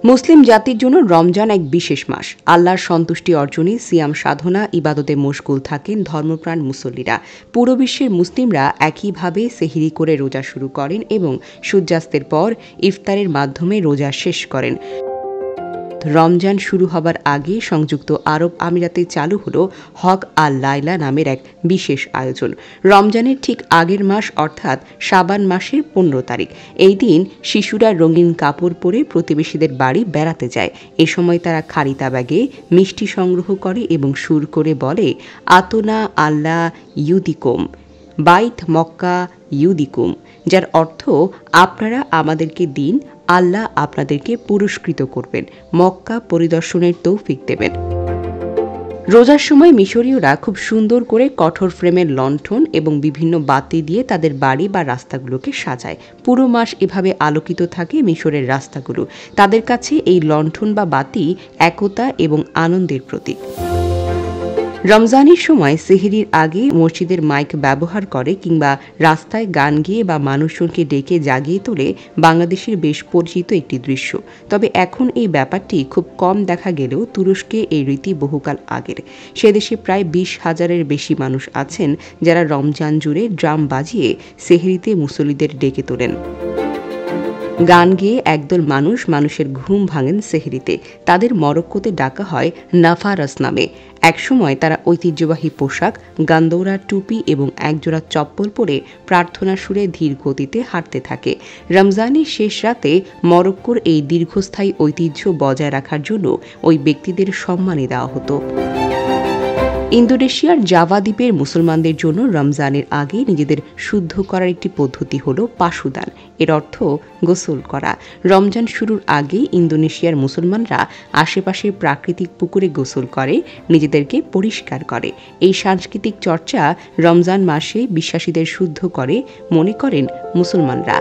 মুসলিম জাতির জন্য রমজান এক বিশেষ মাস। আল্লাহর সন্তুষ্টি অর্জনে সিয়াম সাধনা ইবাদতে মশগুল থাকেন ধর্মপ্রাণ মুসল্লিরা। পুরো বিশ্বের মুসলিমরা একইভাবে সেহরি করে রোজা শুরু করেন এবং সূর্যাস্তের পর ইফতারের মাধ্যমে রোজা শেষ করেন। রমজান শুরু হবার আগে সংযুক্ত আরব আমিরাতে চালু হলো হক আল লাইলা নামের এক বিশেষ আয়োজন। রমজানের ঠিক আগের মাস অর্থাৎ শাবান মাসের 15 তারিখ। এই দিন শিশুরা রঙিন কাপড় পরে প্রতিবেশীদের বাড়ি বেড়াতে যায়। এ সময় তারা খারিতা ব্যাগে মিষ্টি সংগ্রহ করে এবং সুর করে বলে, আতনা আল্লাহ ইউদিকুম বাইত মক্কা ইউদিকুম, যার অর্থ আপনারা আমাদেরকে দিন, আল্লাহ আপনাদেরকে পুরস্কৃত করবেন, মক্কা পরিদর্শনের তৌফিক দেবেন। রোজার সময় মিশরীয়রা খুব সুন্দর করে কঠোর ফ্রেমের লণ্ঠন এবং বিভিন্ন বাতি দিয়ে তাদের বাড়ি বা রাস্তাগুলোকে সাজায়। পুরো মাস এভাবে আলোকিত থাকে মিশরের রাস্তাগুলো। তাদের কাছে এই লণ্ঠন বা বাতি একতা এবং আনন্দের প্রতীক। রমজানের সময় সেহরির আগে মসজিদের মাইক ব্যবহার করে কিংবা রাস্তায় গান গেয়ে বা মানুষজনকে ডেকে জাগিয়ে তোলে বাংলাদেশের বেশ পরিচিত একটি দৃশ্য। তবে এখন এই ব্যাপারটি খুব কম দেখা গেলেও তুরস্কে এই রীতি বহুকাল আগের। সেদেশে প্রায় 20,000-এর বেশি মানুষ আছেন যারা রমজান জুড়ে ড্রাম বাজিয়ে সেহরিতে মুসল্লিদের ডেকে তোলেন। গান গেয়ে একদল মানুষের ঘুম ভাঙেন সেহরিতে। তাদের মরক্কোতে ডাকা হয় নাফারাস নামে। একসময় তারা ঐতিহ্যবাহী পোশাক, গান্দৌরা টুপি এবং একজোড়া চপ্পল পরে প্রার্থনার সুরে ধীর গতিতে হাঁটতে থাকে। রমজানের শেষ রাতে মরক্কোর এই দীর্ঘস্থায়ী ঐতিহ্য বজায় রাখার জন্য ওই ব্যক্তিদের সম্মানী দেওয়া হতো। ইন্দোনেশিয়ার জাভা দ্বীপের মুসলমানদের জন্য রমজানের আগে নিজেদের শুদ্ধ করার একটি পদ্ধতি হল পাশুদান। এর অর্থ গোসল করা। রমজান শুরুর আগে ইন্দোনেশিয়ার মুসলমানরা আশেপাশের প্রাকৃতিক পুকুরে গোসল করে, নিজেদেরকে পরিষ্কার করে। এই সাংস্কৃতিক চর্চা রমজান মাসে বিশ্বাসীদের শুদ্ধ করে মনে করেন মুসলমানরা।